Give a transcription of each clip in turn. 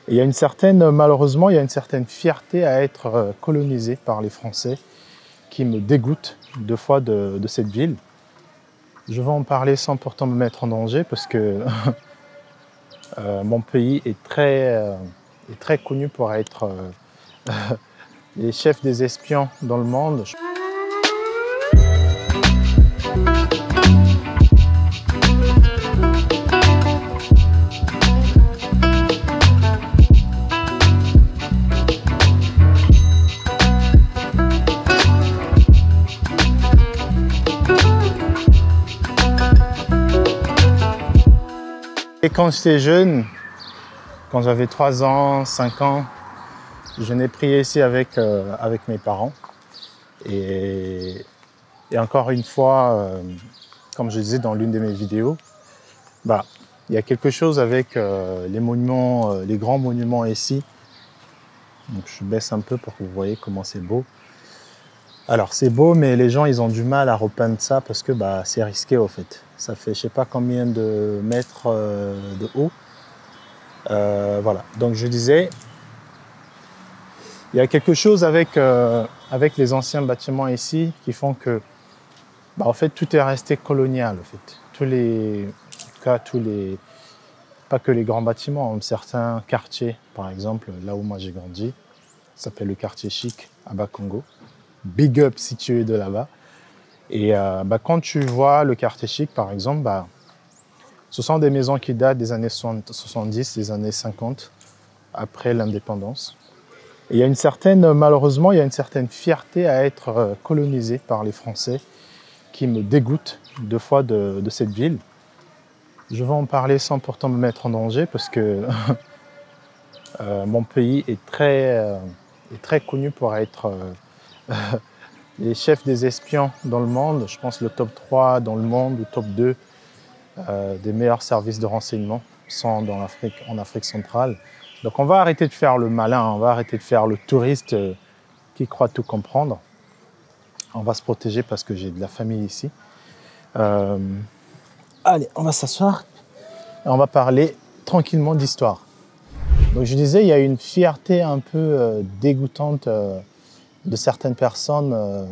Et il y a malheureusement, il y a une certaine fierté à être colonisé par les Français qui me dégoûte deux fois de cette ville. Je vais en parler sans pourtant me mettre en danger parce que mon pays est très connu pour être les chefs des espions dans le monde. Et quand j'étais jeune, quand j'avais 3 ans, 5 ans, je venais prier ici avec mes parents. Et encore une fois, comme je disais dans l'une de mes vidéos, il y a quelque chose avec les monuments, les grands monuments ici. Donc je baisse un peu pour que vous voyez comment c'est beau. Alors c'est beau, mais les gens ils ont du mal à repeindre ça parce que c'est risqué au fait. Ça fait je sais pas combien de mètres de haut. Voilà, donc je disais, il y a quelque chose avec les anciens bâtiments ici qui font que en fait tout est resté colonial en fait. Pas que les grands bâtiments, certains quartiers, par exemple, là où moi j'ai grandi, ça s'appelle le quartier chic à Bakongo. Big up si tu es de là-bas. Et quand tu vois le quartier chic, par exemple, ce sont des maisons qui datent des années 70, des années 50, après l'indépendance. Et malheureusement, il y a une certaine fierté à être colonisé par les Français qui me dégoûte deux fois de cette ville. Je vais en parler sans pourtant me mettre en danger parce que mon pays est très connu pour être les chefs des espions dans le monde. Je pense le top 3 dans le monde ou top 2 des meilleurs services de renseignement sont en Afrique centrale. Donc on va arrêter de faire le malin, on va arrêter de faire le touriste qui croit tout comprendre. On va se protéger parce que j'ai de la famille ici. Allez, on va s'asseoir et on va parler tranquillement d'histoire. Donc je disais, il y a une fierté un peu dégoûtante de certaines personnes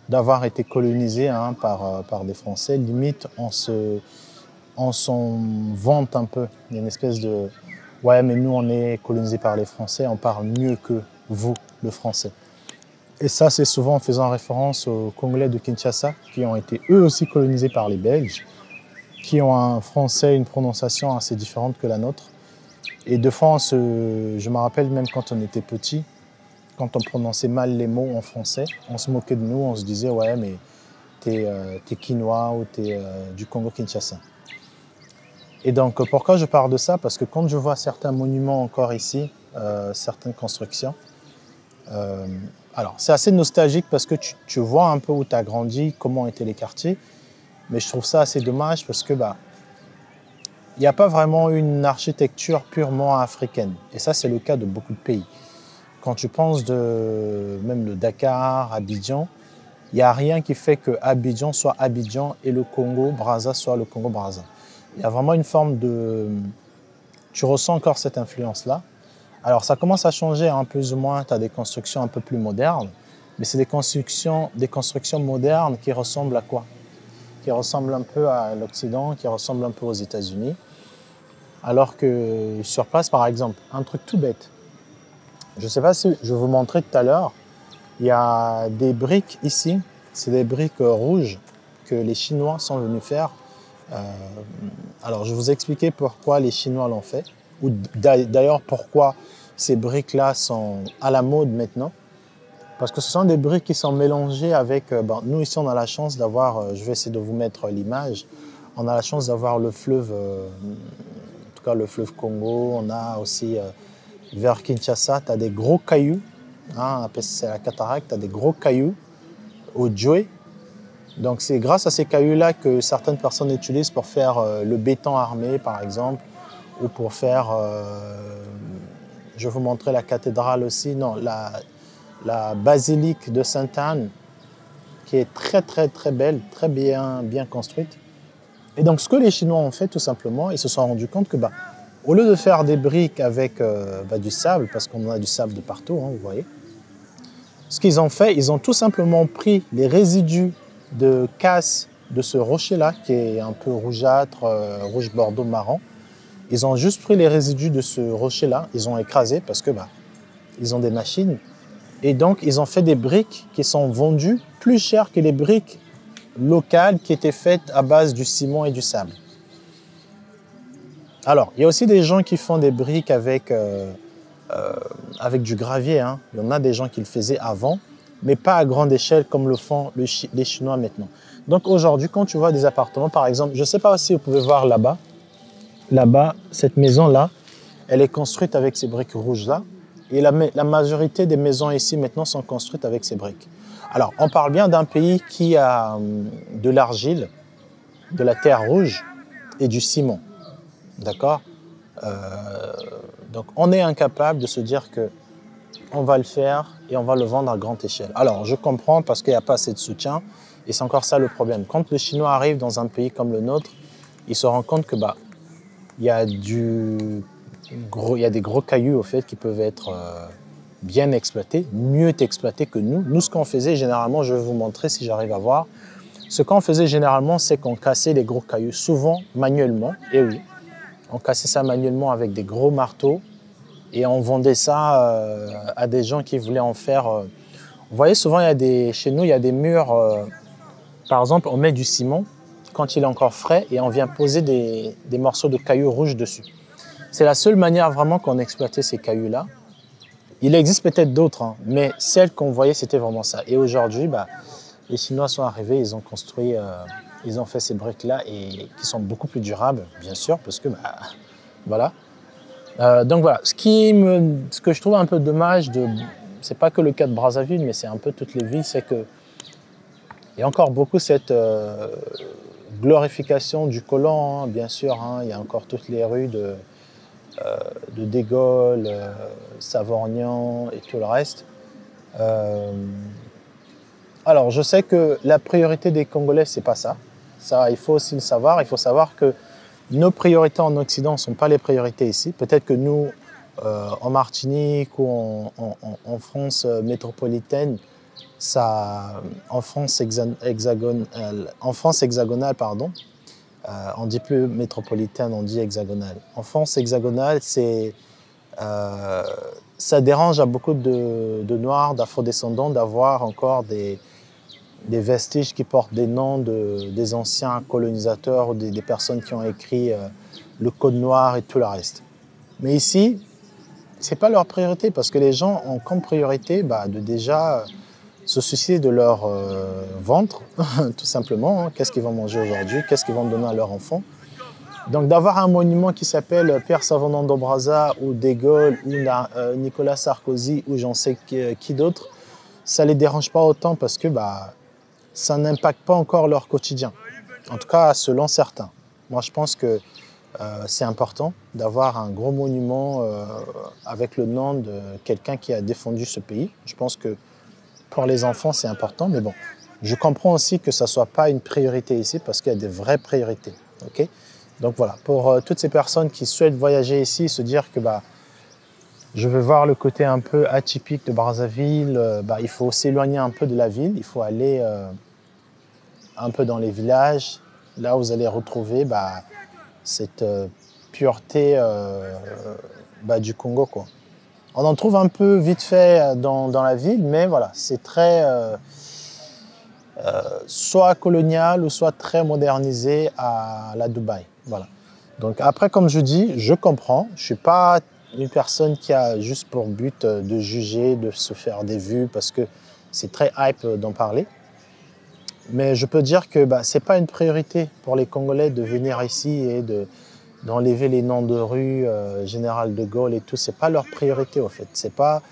d'avoir été colonisées par des Français. Limite, on s'en vante un peu. Il y a une espèce de « ouais, mais nous, on est colonisés par les Français, on parle mieux que vous, le français ». Et ça, c'est souvent en faisant référence aux Congolais de Kinshasa, qui ont été eux aussi colonisés par les Belges, qui ont un français, une prononciation assez différente que la nôtre. Et deux fois, je me rappelle même quand on était petit, quand on prononçait mal les mots en français, on se moquait de nous, on se disait « ouais, mais t'es Kinois ou t'es du Congo-Kinshasa ». Et donc, pourquoi je parle de ça? Parce que quand je vois certains monuments encore ici, certaines constructions, alors c'est assez nostalgique parce que tu vois un peu où tu as grandi, comment étaient les quartiers, mais je trouve ça assez dommage parce que il n'y a pas vraiment une architecture purement africaine. Et ça, c'est le cas de beaucoup de pays. Quand tu penses même le Dakar, Abidjan, il n'y a rien qui fait que Abidjan soit Abidjan et le Congo-Brazza soit le Congo-Brazza. Il y a vraiment une forme de... Tu ressens encore cette influence-là. Alors ça commence à changer, plus ou moins, tu as des constructions un peu plus modernes, mais c'est des constructions modernes qui ressemblent à quoi? Qui ressemblent un peu à l'Occident, qui ressemblent un peu aux États-Unis. Alors que sur place, par exemple, un truc tout bête, je ne sais pas si je vous montrais tout à l'heure, il y a des briques ici, c'est des briques rouges que les Chinois sont venus faire. Alors je vais vous expliquer pourquoi les Chinois l'ont fait, ou d'ailleurs pourquoi ces briques-là sont à la mode maintenant. Parce que ce sont des briques qui sont mélangées avec... nous ici on a la chance d'avoir, je vais essayer de vous mettre l'image, on a la chance d'avoir le fleuve, en tout cas le fleuve Congo, on a aussi vers Kinshasa, tu as des gros cailloux, c'est la cataracte, tu as des gros cailloux au Djoué. Donc c'est grâce à ces cailloux-là que certaines personnes utilisent pour faire le béton armé, par exemple, ou pour faire, je vais vous montrer la cathédrale aussi, non, la basilique de Sainte-Anne, qui est très très très belle, très bien construite. Et donc ce que les Chinois ont fait tout simplement, ils se sont rendus compte que Au lieu de faire des briques avec du sable, parce qu'on a du sable de partout, hein, vous voyez, ce qu'ils ont fait, ils ont tout simplement pris les résidus de casse de ce rocher-là, qui est un peu rougeâtre, rouge bordeaux marron. Ils ont juste pris les résidus de ce rocher-là, ils ont écrasé parce que ils ont des machines. Et donc, ils ont fait des briques qui sont vendues plus chères que les briques locales qui étaient faites à base du ciment et du sable. Alors, il y a aussi des gens qui font des briques avec du gravier. Hein. Il y en a des gens qui le faisaient avant, mais pas à grande échelle comme le font les Chinois maintenant. Donc aujourd'hui, quand tu vois des appartements, par exemple, je ne sais pas si vous pouvez voir là-bas, cette maison-là, elle est construite avec ces briques rouges-là. Et la majorité des maisons ici maintenant sont construites avec ces briques. Alors, on parle bien d'un pays qui a de l'argile, de la terre rouge et du ciment. D'accord? Donc, on est incapable de se dire que on va le faire et on va le vendre à grande échelle. Alors, je comprends parce qu'il n'y a pas assez de soutien et c'est encore ça le problème. Quand le Chinois arrive dans un pays comme le nôtre, il se rend compte que il y a des gros cailloux au fait qui peuvent être bien exploités, mieux exploités que nous. Nous, ce qu'on faisait généralement, je vais vous montrer si j'arrive à voir. Ce qu'on faisait généralement, c'est qu'on cassait les gros cailloux, souvent manuellement. Et oui, on cassait ça manuellement avec des gros marteaux et on vendait ça à des gens qui voulaient en faire. Vous voyez, souvent, chez nous, il y a des murs. Par exemple, on met du ciment quand il est encore frais et on vient poser des morceaux de cailloux rouges dessus. C'est la seule manière vraiment qu'on exploitait ces cailloux-là. Il existe peut-être d'autres, hein, mais celle qu'on voyait, c'était vraiment ça. Et aujourd'hui, les Chinois sont arrivés, ils ont construit, ils ont fait ces briques-là et qui sont beaucoup plus durables, bien sûr, parce que, voilà. Donc voilà, ce que je trouve un peu dommage, c'est pas que le cas de Brazzaville, mais c'est un peu toutes les villes, c'est que il y a encore beaucoup cette glorification du colon, hein, bien sûr. Hein, il y a encore toutes les rues de De Gaulle, Savorgnan et tout le reste. Alors, je sais que la priorité des Congolais, c'est pas ça. Ça, il faut aussi le savoir. Il faut savoir que nos priorités en Occident ne sont pas les priorités ici. Peut-être que nous, en Martinique ou en France métropolitaine, en France hexagonale, pardon, on dit plus métropolitaine, on dit hexagonale. En France hexagonale, ça dérange à beaucoup de Noirs, d'Afro-descendants d'avoir encore des vestiges qui portent des noms des anciens colonisateurs ou des personnes qui ont écrit le Code noir et tout le reste. Mais ici, ce n'est pas leur priorité parce que les gens ont comme priorité de déjà se soucier de leur ventre, tout simplement. Hein. Qu'est-ce qu'ils vont manger aujourd'hui? Qu'est-ce qu'ils vont donner à leurs enfants? Donc d'avoir un monument qui s'appelle Pierre Savonando Brazza ou De Gaulle ou Nicolas Sarkozy ou j'en sais qui d'autre, ça ne les dérange pas autant parce que ça n'impacte pas encore leur quotidien. En tout cas, selon certains. Moi, je pense que c'est important d'avoir un gros monument avec le nom de quelqu'un qui a défendu ce pays. Je pense que pour les enfants, c'est important, mais bon, je comprends aussi que ça ne soit pas une priorité ici parce qu'il y a des vraies priorités. Okay? Donc voilà, pour toutes ces personnes qui souhaitent voyager ici, se dire que je veux voir le côté un peu atypique de Brazzaville, il faut s'éloigner un peu de la ville, il faut aller un peu dans les villages, là vous allez retrouver cette pureté du Congo, quoi. On en trouve un peu vite fait dans la ville, mais voilà, c'est très soit colonial ou soit très modernisé à la Dubaï. Voilà. Donc après, comme je dis, je comprends. Je ne suis pas une personne qui a juste pour but de juger, de se faire des vues, parce que c'est très hype d'en parler. Mais je peux dire que ce n'est pas une priorité pour les Congolais de venir ici et d'enlever les noms de rue, Général de Gaulle et tout. Ce n'est pas leur priorité, au fait. C'est pas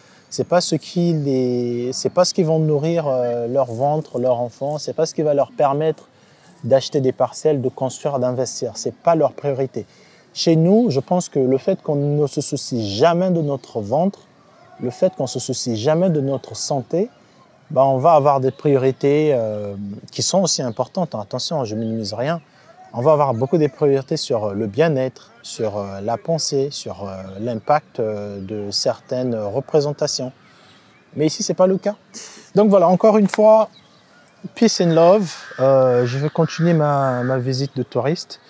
ce qui va nourrir leur ventre, leurs enfants. Ce n'est pas ce qui va leur permettre d'acheter des parcelles, de construire, d'investir. Ce n'est pas leur priorité. Chez nous, je pense que le fait qu'on ne se soucie jamais de notre ventre, le fait qu'on ne se soucie jamais de notre santé, on va avoir des priorités qui sont aussi importantes. Attention, je ne minimise rien. On va avoir beaucoup de priorités sur le bien-être, sur la pensée, sur l'impact de certaines représentations. Mais ici, ce n'est pas le cas. Donc voilà, encore une fois, peace and love. Je vais continuer ma visite de touriste.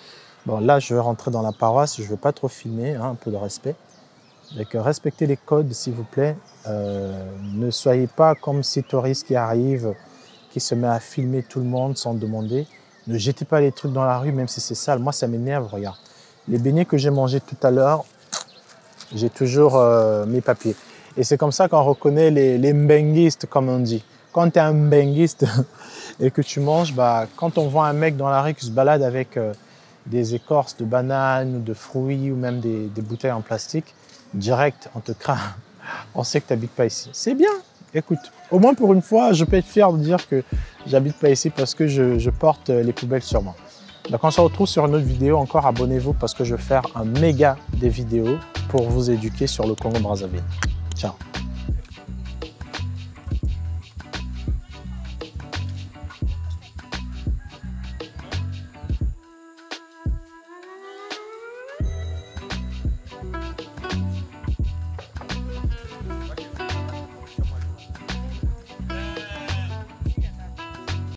Bon, là, je vais rentrer dans la paroisse. Je ne veux pas trop filmer, hein, un peu de respect. Donc, respectez les codes, s'il vous plaît. Ne soyez pas comme ces touristes qui arrivent, qui se mettent à filmer tout le monde sans demander. Ne jetez pas les trucs dans la rue, même si c'est sale. Moi, ça m'énerve, regarde. Les beignets que j'ai mangés tout à l'heure, j'ai toujours mes papiers. Et c'est comme ça qu'on reconnaît les mbenguistes, comme on dit. Quand tu es un mbenguiste et que tu manges, bah, quand on voit un mec dans la rue qui se balade avec des écorces de bananes ou de fruits ou même des bouteilles en plastique, direct, on te craint. On sait que tu n'habites pas ici. C'est bien. Écoute, au moins pour une fois, je peux être fier de dire que j'habite pas ici parce que je porte les poubelles sur moi. Donc on se retrouve sur une autre vidéo. Encore abonnez-vous parce que je vais faire un méga des vidéos pour vous éduquer sur le Congo-Brazzaville. Ciao.